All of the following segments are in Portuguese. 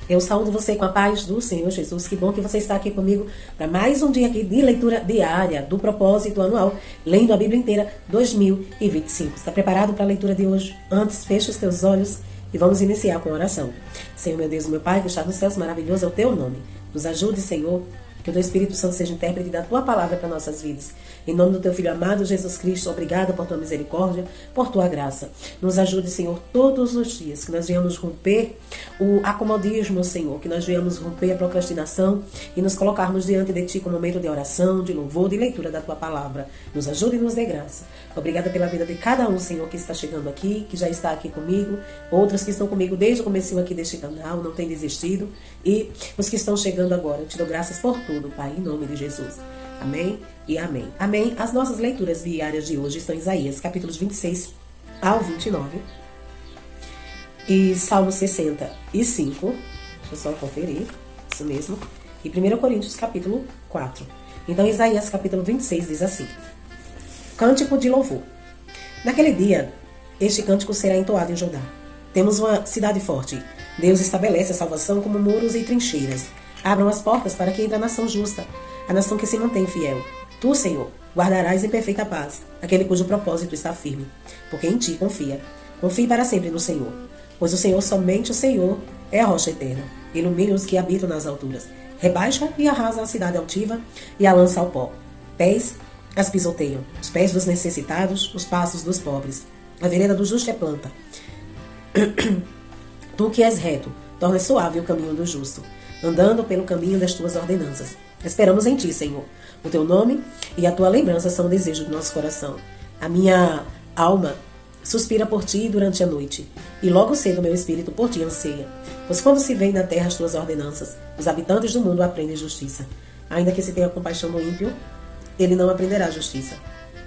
Eu saúdo você com a paz do Senhor Jesus. Que bom que você está aqui comigo para mais um dia aqui de leitura diária do propósito anual, lendo a Bíblia inteira 2025. Está preparado para a leitura de hoje? Antes, feche os teus olhos e vamos iniciar com a oração. Senhor, meu Deus, meu Pai, que está nos céus, maravilhoso é o teu nome. Nos ajude, Senhor, que o teu Espírito Santo seja intérprete da tua palavra para nossas vidas. Em nome do teu Filho amado, Jesus Cristo, obrigada por tua misericórdia, por tua graça. Nos ajude, Senhor, todos os dias, que nós venhamos romper o acomodismo, Senhor, que nós venhamos romper a procrastinação e nos colocarmos diante de ti com um momento de oração, de louvor, de leitura da tua palavra. Nos ajude e nos dê graça. Obrigada pela vida de cada um, Senhor, que está chegando aqui, que já está aqui comigo, outros que estão comigo desde o comecinho aqui deste canal, não têm desistido, e os que estão chegando agora. Eu te dou graças por tudo, Pai, em nome de Jesus. Amém e amém. Amém. As nossas leituras diárias de hoje estão em Isaías, capítulos 26 ao 29, e Salmo 65, deixa eu só conferir, isso mesmo, e 1 Coríntios, capítulo 4. Então, Isaías, capítulo 26, diz assim: Cântico de louvor. Naquele dia, este cântico será entoado em Judá. Temos uma cidade forte. Deus estabelece a salvação como muros e trincheiras. Abram as portas para que entre a nação justa, a nação que se mantém fiel. Tu, Senhor, guardarás em perfeita paz aquele cujo propósito está firme, porque em ti confia. Confie para sempre no Senhor, pois o Senhor, somente o Senhor, é a rocha eterna. Ilumina os que habitam nas alturas. Rebaixa e arrasa a cidade altiva e a lança ao pó. Pés as pisoteiam, os pés dos necessitados, os passos dos pobres. A vereda do justo é planta. Tu que és reto, torna suave o caminho do justo, andando pelo caminho das tuas ordenanças. Esperamos em ti, Senhor. O teu nome e a tua lembrança são o desejo do nosso coração. A minha alma suspira por ti durante a noite, e logo cedo meu espírito por ti anseia. Pois quando se vêem na terra as tuas ordenanças, os habitantes do mundo aprendem justiça. Ainda que se tenha compaixão do ímpio, ele não aprenderá justiça.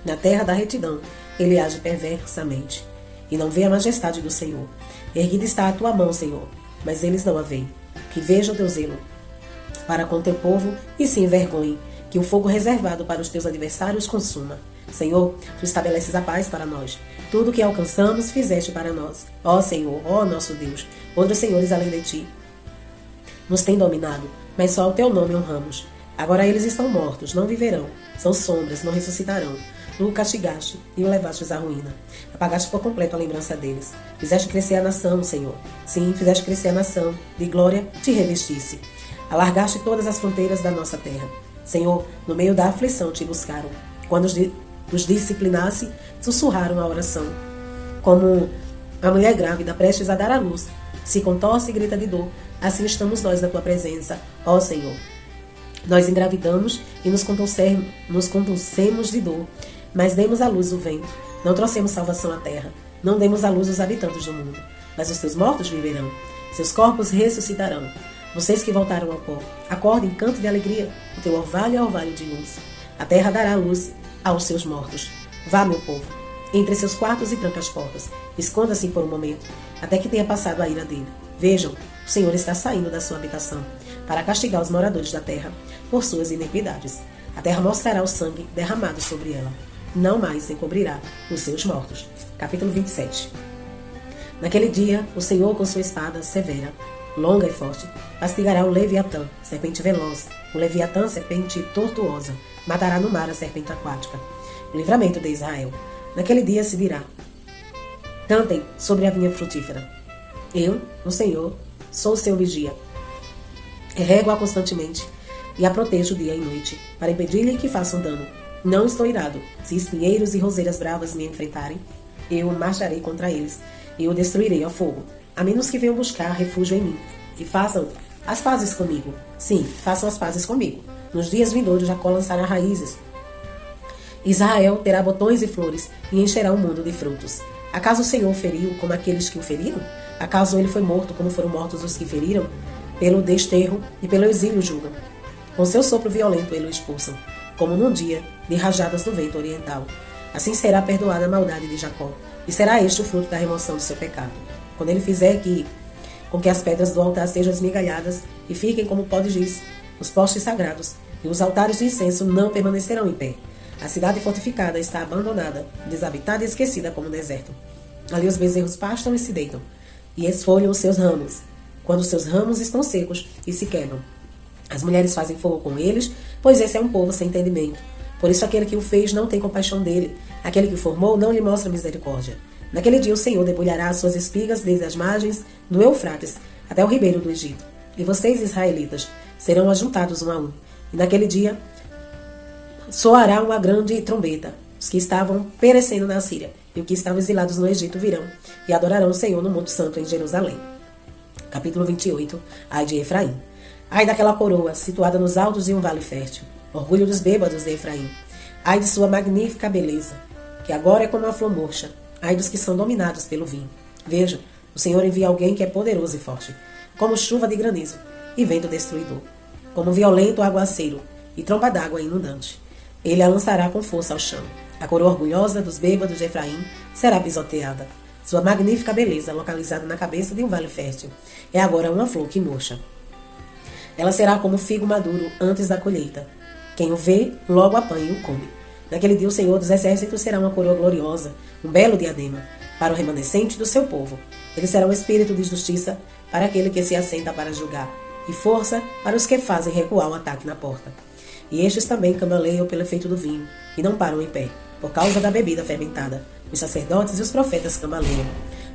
Na terra da retidão, ele age perversamente, e não vê a majestade do Senhor. Erguida está a tua mão, Senhor, mas eles não a veem. Que vejam o teu zelo para com teu povo e se envergonhem, que o fogo reservado para os teus adversários consuma. Senhor, tu estabeleces a paz para nós. Tudo o que alcançamos, fizeste para nós. Ó Senhor, ó nosso Deus, outros senhores além de ti nos têm dominado, mas só o teu nome honramos. Agora eles estão mortos, não viverão. São sombras, não ressuscitarão. Tu o castigaste e o levastes à ruína. Apagaste por completo a lembrança deles. Fizeste crescer a nação, Senhor. Sim, fizeste crescer a nação. De glória te revestisse. Alargaste todas as fronteiras da nossa terra. Senhor, no meio da aflição te buscaram. Quando os disciplinasse, sussurraram a oração. Como a mulher grávida prestes a dar à luz, se contorce e grita de dor, assim estamos nós na tua presença, ó Senhor. Nós engravidamos e nos contorcemos de dor, mas demos à luz o vento. Não trouxemos salvação à terra. Não demos à luz os habitantes do mundo. Mas os teus mortos viverão. Seus corpos ressuscitarão. Vocês que voltaram ao pó, acordem, canto de alegria. O teu orvalho é orvalho de luz. A terra dará luz aos seus mortos. Vá, meu povo, entre seus quartos e tranca as portas. Esconda-se por um momento, até que tenha passado a ira dele. Vejam, o Senhor está saindo da sua habitação para castigar os moradores da terra por suas iniquidades. A terra mostrará o sangue derramado sobre ela. Não mais encobrirá os seus mortos. Capítulo 27. Naquele dia, o Senhor com sua espada severa, longa e forte, castigará o Leviatã, serpente veloz, o Leviatã, serpente tortuosa, matará no mar a serpente aquática. O livramento de Israel. Naquele dia se dirá: cantem sobre a vinha frutífera. Eu, o Senhor, sou o seu vigia. Rego-a constantemente e a protejo dia e noite, para impedir-lhe que façam dano. Não estou irado. Se espinheiros e roseiras bravas me enfrentarem, eu marcharei contra eles e o destruirei ao fogo, a menos que venham buscar refúgio em mim e façam as pazes comigo. Sim, façam as pazes comigo. Nos dias vindouros Jacó lançará raízes. Israel terá botões e flores e encherá o mundo de frutos. Acaso o Senhor feriu como aqueles que o feriram? Acaso ele foi morto como foram mortos os que feriram? Pelo desterro e pelo exílio julgam. Com seu sopro violento ele o expulsam, como num dia de rajadas do vento oriental. Assim será perdoada a maldade de Jacó, e será este o fruto da remoção do seu pecado. Quando ele fizer com que as pedras do altar sejam esmigalhadas e fiquem como pó de giz, os postes sagrados e os altares de incenso não permanecerão em pé. A cidade fortificada está abandonada, desabitada e esquecida como um deserto. Ali os bezerros pastam e se deitam, e esfolham os seus ramos. quando seus ramos estão secos e se quebram. As mulheres fazem fogo com eles, pois esse é um povo sem entendimento. Por isso aquele que o fez não tem compaixão dele. Aquele que o formou não lhe mostra misericórdia. Naquele dia o Senhor debulhará as suas espigas desde as margens do Eufrates até o ribeiro do Egito. E vocês, israelitas, serão ajuntados um a um. E naquele dia soará uma grande trombeta. Os que estavam perecendo na Síria e os que estavam exilados no Egito virão e adorarão o Senhor no Monte Santo em Jerusalém. Capítulo 28. Ai de Efraim. Ai daquela coroa, situada nos altos de um vale fértil, orgulho dos bêbados de Efraim. Ai de sua magnífica beleza, que agora é como a flor murcha. Ai dos que são dominados pelo vinho. Veja, o Senhor envia alguém que é poderoso e forte, como chuva de granizo e vento destruidor, como violento aguaceiro e tromba d'água inundante. Ele a lançará com força ao chão. A coroa orgulhosa dos bêbados de Efraim será pisoteada. Sua magnífica beleza, localizada na cabeça de um vale fértil, é agora uma flor que murcha. Ela será como figo maduro antes da colheita. Quem o vê, logo apanha e o come. Naquele dia o Senhor dos Exércitos será uma coroa gloriosa, um belo diadema, para o remanescente do seu povo. Ele será um espírito de justiça para aquele que se assenta para julgar, e força para os que fazem recuar o ataque na porta. E estes também cambaleiam pelo efeito do vinho, e não param em pé, por causa da bebida fermentada. Os sacerdotes e os profetas cambaleiam,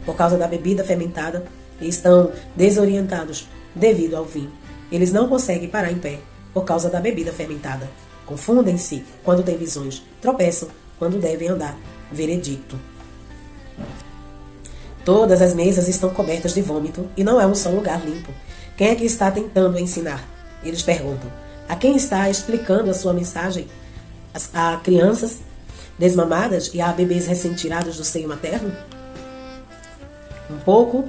por causa da bebida fermentada, e estão desorientados devido ao vinho. Eles não conseguem parar em pé, por causa da bebida fermentada. Confundem-se quando têm visões, tropeçam quando devem andar. Veredicto. Todas as mesas estão cobertas de vômito, e não é um só lugar limpo. Quem é que está tentando ensinar? Eles perguntam. A quem está explicando a sua mensagem? A crianças desmamadas e a bebês recém-tirados do seio materno? Um pouco,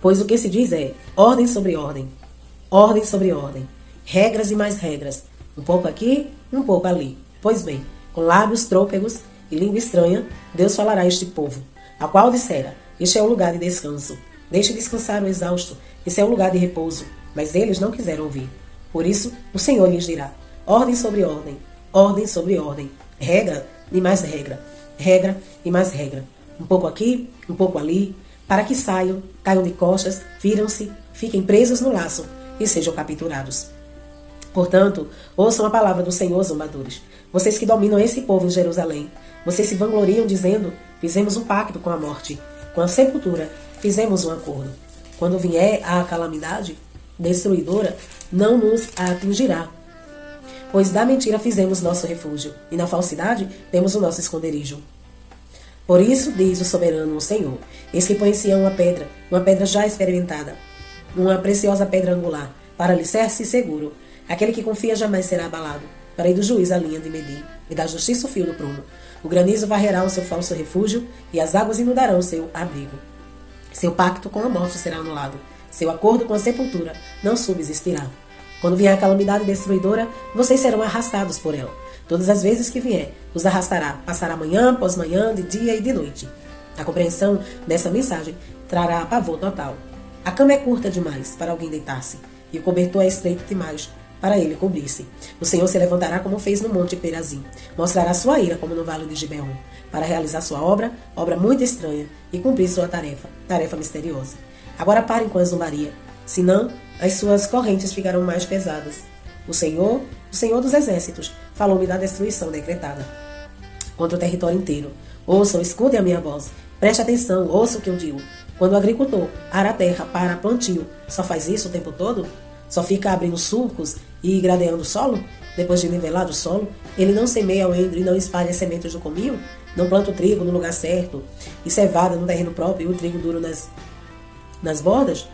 pois o que se diz é ordem sobre ordem regras e mais regras, um pouco aqui, um pouco ali. Pois bem, com lábios trôpegos e língua estranha, Deus falará a este povo, a qual dissera, este é o lugar de descanso, deixe descansar o exausto, esse é o lugar de repouso, mas eles não quiseram ouvir. Por isso, o Senhor lhes dirá, ordem sobre ordem, regra e mais regra e mais regra, um pouco aqui, um pouco ali, para que saiam, caiam de costas, viram-se, fiquem presos no laço e sejam capturados. Portanto, ouçam a palavra do Senhor, zombadores. Vocês que dominam esse povo em Jerusalém, vocês se vangloriam dizendo, fizemos um pacto com a morte, com a sepultura, fizemos um acordo. Quando vier a calamidade destruidora, não nos atingirá. Pois da mentira fizemos nosso refúgio, e na falsidade temos o nosso esconderijo. Por isso, diz o soberano, o Senhor, eis que põe em Sião uma pedra já experimentada, uma preciosa pedra angular, para alicerce seguro. Aquele que confia jamais será abalado, para ir do juiz a linha de medir, e da justiça o fio do prumo. O granizo varrerá o seu falso refúgio, e as águas inundarão o seu abrigo. Seu pacto com a morte será anulado, seu acordo com a sepultura não subsistirá. Quando vier a calamidade destruidora, vocês serão arrastados por ela. Todas as vezes que vier, os arrastará, passará manhã após manhã, de dia e de noite. A compreensão dessa mensagem trará pavor total. A cama é curta demais para alguém deitar-se, e o cobertor é estreito demais para ele cobrir-se. O Senhor se levantará como fez no monte Perazim, mostrará sua ira como no vale de Gibeon, para realizar sua obra muito estranha, e cumprir sua tarefa misteriosa. Agora parem com a zombaria, senão as suas correntes ficarão mais pesadas. O Senhor dos Exércitos, falou-me da destruição decretada contra o território inteiro. Ouçam, escutem a minha voz. Preste atenção, ouça o que eu digo. Quando o agricultor ara a terra para plantio, só faz isso o tempo todo? Só fica abrindo sulcos e gradeando o solo? Depois de nivelado o solo, ele não semeia o endro e não espalha as sementes do cominho? Não planta o trigo no lugar certo e cevada no terreno próprio e o trigo duro nas bordas?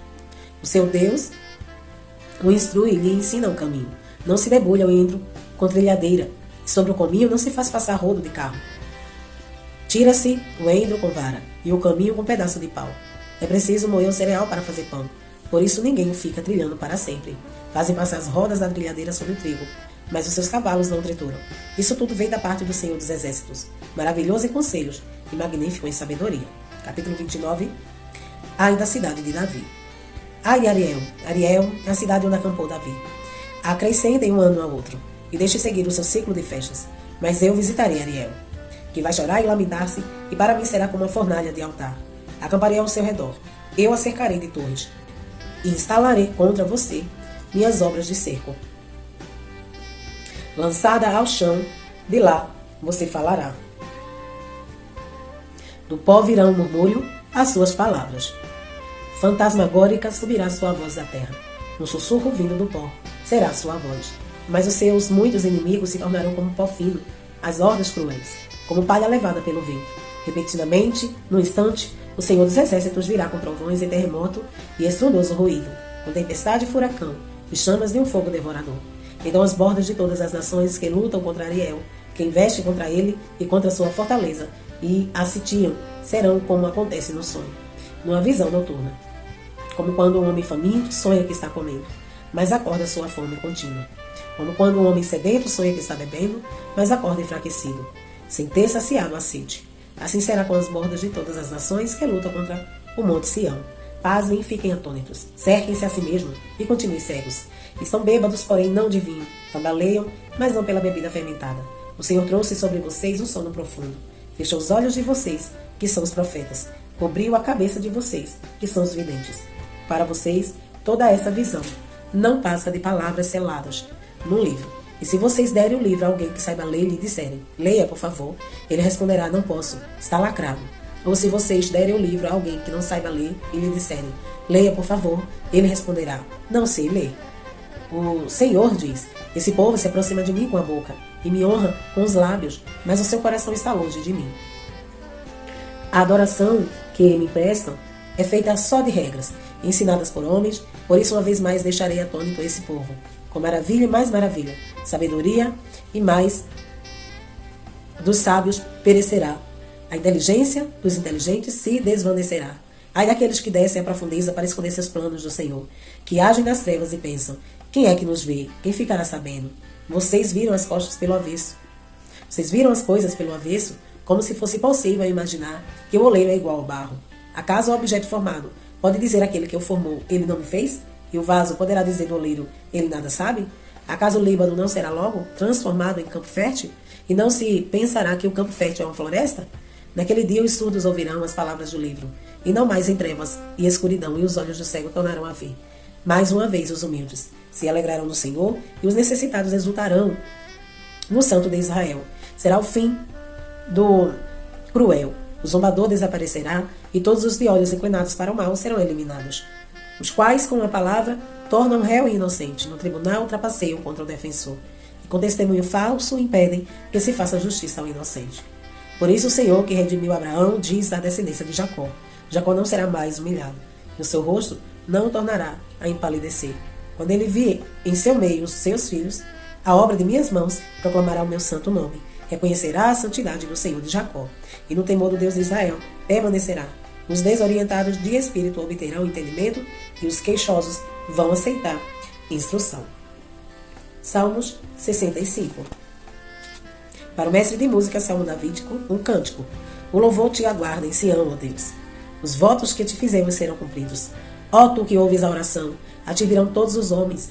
O seu Deus o instrui e lhe ensina o caminho. Não se debulha o endro com trilhadeira, e sobre o cominho não se faz passar rodo de carro. Tira-se o endro com vara, e o caminho com pedaço de pau. É preciso moer o cereal para fazer pão, por isso ninguém o fica trilhando para sempre. Fazem passar as rodas da trilhadeira sobre o trigo, mas os seus cavalos não trituram. Isso tudo vem da parte do Senhor dos Exércitos, maravilhoso em conselhos e magnífico em sabedoria. Capítulo 29. Ai da cidade de Davi. Ai, Ariel é a cidade onde acampou Davi. Acrescentem um ano ao outro, e deixe seguir o seu ciclo de festas. Mas eu visitarei Ariel, que vai chorar e lamentar-se, e para mim será como uma fornalha de altar. Acamparei ao seu redor, eu a cercarei de torres e instalarei contra você minhas obras de cerco. Lançada ao chão, de lá você falará. Do pó virá um murmúrio às suas palavras. Fantasmagórica subirá sua voz da terra. Um sussurro vindo do pó será sua voz. Mas os seus muitos inimigos se tornarão como pó fino, as hordas cruéis, como palha levada pelo vento. Repentinamente, no instante, o Senhor dos Exércitos virá com trovões e terremoto e estrondoso ruído, com tempestade e furacão, e chamas de um fogo devorador. Então as bordas de todas as nações que lutam contra Ariel, que investem contra ele e contra sua fortaleza, e a sitiam, serão como acontece no sonho, numa visão noturna. Como quando um homem faminto sonha que está comendo, mas acorda sua fome contínua. Como quando um homem sedento sonha que está bebendo, mas acorda enfraquecido, sem ter saciado a sede. Assim será com as bordas de todas as nações que lutam contra o monte Sião. Pasmem e fiquem atônitos, cerquem-se a si mesmos e continuem cegos. Estão bêbados, porém não de vinho, tambaleiam, mas não pela bebida fermentada. O Senhor trouxe sobre vocês um sono profundo. Fechou os olhos de vocês, que são os profetas. Cobriu a cabeça de vocês, que são os videntes. Para vocês, toda essa visão não passa de palavras seladas no livro. E se vocês derem o livro a alguém que saiba ler e lhe disserem, leia, por favor, ele responderá, não posso, está lacrado. Ou se vocês derem o livro a alguém que não saiba ler e lhe disserem, leia, por favor, ele responderá, não sei ler. O Senhor diz, esse povo se aproxima de mim com a boca e me honra com os lábios, mas o seu coração está longe de mim. A adoração que me prestam é feita só de regras, ensinadas por homens, por isso uma vez mais deixarei atônito esse povo. Com maravilha e mais maravilha, sabedoria e mais dos sábios perecerá. A inteligência dos inteligentes se desvanecerá. Ai daqueles que descem à profundeza para esconder seus planos do Senhor, que agem nas trevas e pensam, quem é que nos vê? Quem ficará sabendo? Vocês viram as costas pelo avesso. Vocês viram as coisas pelo avesso, como se fosse possível imaginar que o oleiro é igual ao barro. Acaso o objeto formado pode dizer àquele que o formou, ele não me fez? E o vaso poderá dizer do oleiro, ele nada sabe? Acaso o Líbano não será logo transformado em campo fértil? E não se pensará que o campo fértil é uma floresta? Naquele dia os surdos ouvirão as palavras do livro, e não mais em trevas e escuridão, e os olhos do cego tornarão a ver. Mais uma vez os humildes se alegrarão no Senhor, e os necessitados exultarão no Santo de Israel. Será o fim do cruel. O zombador desaparecerá, e todos os de olhos inclinados para o mal serão eliminados, os quais, com a palavra, tornam réu e inocente, no tribunal trapaceiam contra o defensor, e com testemunho falso impedem que se faça justiça ao inocente. Por isso o Senhor, que redimiu Abraão, diz à descendência de Jacó, Jacó não será mais humilhado, e o seu rosto não o tornará a empalidecer. Quando ele vir em seu meio os seus filhos, a obra de minhas mãos proclamará o meu santo nome, reconhecerá a santidade do Senhor de Jacó, e no temor do Deus de Israel permanecerá. Os desorientados de espírito obterão entendimento, e os queixosos vão aceitar instrução. Salmos 65. Para o mestre de música, Salmo Davídico, um cântico. O louvor te aguarda em Sião, ó Deus. Os votos que te fizemos serão cumpridos. Ó tu que ouves a oração, a ti virão todos os homens.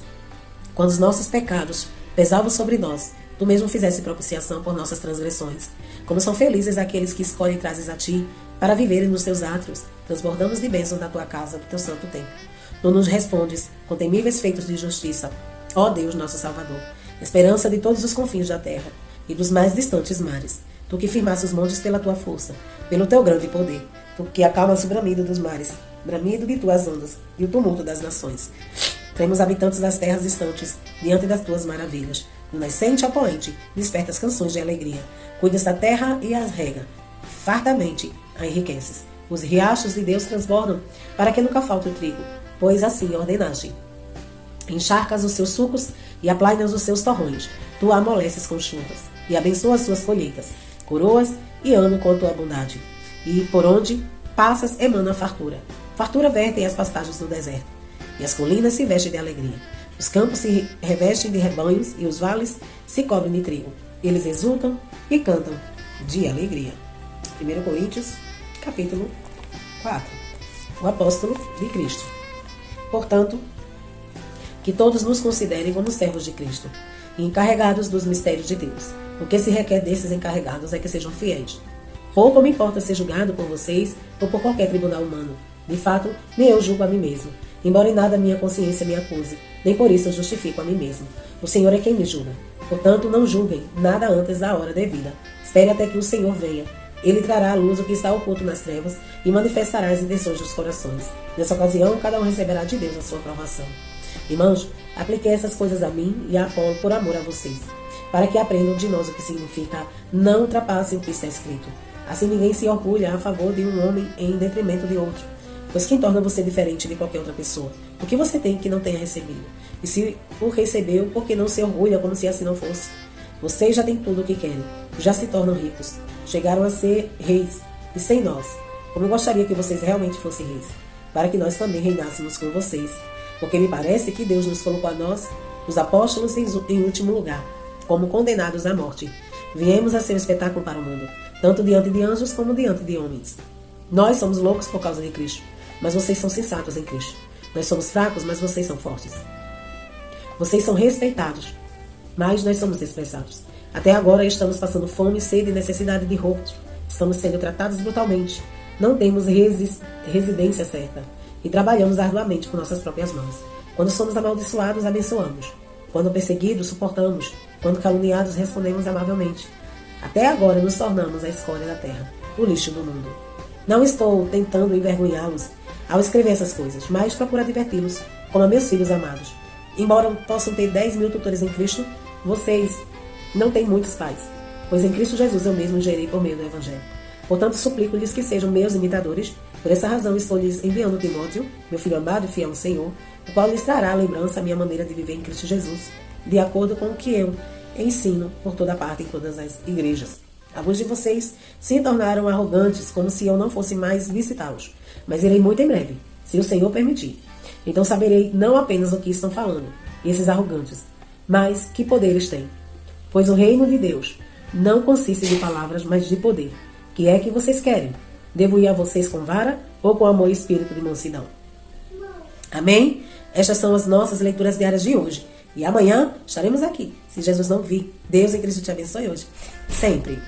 Quando os nossos pecados pesavam sobre nós, tu mesmo fizesse propiciação por nossas transgressões. Como são felizes aqueles que escolhem e trazes a ti, para viverem nos teus átrios, transbordamos de bênçãos da tua casa, do teu santo templo. Tu nos respondes com temíveis feitos de justiça, ó Deus, nosso Salvador, esperança de todos os confins da terra e dos mais distantes mares. Tu que firmaste os montes pela tua força, pelo teu grande poder, tu que acalmas o bramido dos mares, bramido de tuas ondas e o tumulto das nações. Tremos habitantes das terras distantes, diante das tuas maravilhas. Do nascente ao poente, despertas canções de alegria. Cuidas da terra e as rega, fartamente a enriqueces. Os riachos de Deus transbordam, para que nunca falte o trigo, pois assim ordenaste. Encharcas os seus sucos e aplainas os seus torrões. Tu a amoleces com chuvas, e abençoas suas colheitas, coroas e ano com a tua bondade. E por onde passas emana fartura. Fartura vertem as pastagens do deserto, e as colinas se vestem de alegria. Os campos se revestem de rebanhos, e os vales se cobrem de trigo. Eles exultam e cantam de alegria. 1 Coríntios, capítulo 4. O apóstolo de Cristo. Portanto, que todos nos considerem como servos de Cristo e encarregados dos mistérios de Deus. O que se requer desses encarregados é que sejam fiéis. Pouco me importa ser julgado por vocês ou por qualquer tribunal humano. De fato, nem eu julgo a mim mesmo. Embora em nada minha consciência me acuse, nem por isso eu justifico a mim mesmo. O Senhor é quem me julga. Portanto, não julguem nada antes da hora devida. Espere até que o Senhor venha. Ele trará à luz o que está oculto nas trevas e manifestará as intenções dos corações. Nessa ocasião, cada um receberá de Deus a sua aprovação. Irmãos, apliquei essas coisas a mim e a Apolo por amor a vocês, para que aprendam de nós o que significa não ultrapassem o que está escrito. Assim ninguém se orgulha a favor de um homem em detrimento de outro. Pois quem torna você diferente de qualquer outra pessoa? O que você tem que não tenha recebido? E se o recebeu, por que não se orgulha como se assim não fosse? Vocês já têm tudo o que querem, já se tornam ricos, chegaram a ser reis, e sem nós. Como eu gostaria que vocês realmente fossem reis, para que nós também reinássemos com vocês. Porque me parece que Deus nos colocou a nós, os apóstolos, em último lugar, como condenados à morte. Viemos a ser um espetáculo para o mundo, tanto diante de anjos como diante de homens. Nós somos loucos por causa de Cristo, mas vocês são sensatos em Cristo. Nós somos fracos, mas vocês são fortes. Vocês são respeitados, mas nós somos desprezados. Até agora estamos passando fome, sede e necessidade de roupas. Estamos sendo tratados brutalmente. Não temos residência certa. E trabalhamos arduamente com nossas próprias mãos. Quando somos amaldiçoados, abençoamos. Quando perseguidos, suportamos. Quando caluniados, respondemos amavelmente. Até agora nos tornamos a escória da terra, o lixo do mundo. Não estou tentando envergonhá-los ao escrever essas coisas, mas procuro diverti-los, como a meus filhos amados. Embora possam ter 10.000 tutores em Cristo, vocês não têm muitos pais, pois em Cristo Jesus eu mesmo gerei por meio do Evangelho. Portanto, suplico-lhes que sejam meus imitadores. Por essa razão estou lhes enviando Timóteo, meu filho amado e fiel ao Senhor, o qual lhes trará a lembrança a minha maneira de viver em Cristo Jesus, de acordo com o que eu ensino por toda parte em todas as igrejas. Alguns de vocês se tornaram arrogantes, como se eu não fosse mais visitá-los, mas irei muito em breve, se o Senhor permitir. Então saberei não apenas o que estão falando, esses arrogantes, mas que poder eles têm. Pois o reino de Deus não consiste de palavras, mas de poder. Que é que vocês querem? Devo ir a vocês com vara ou com amor e espírito de mansidão? Amém? Estas são as nossas leituras diárias de hoje. E amanhã estaremos aqui, se Jesus não vir. Deus em Cristo te abençoe hoje. Sempre.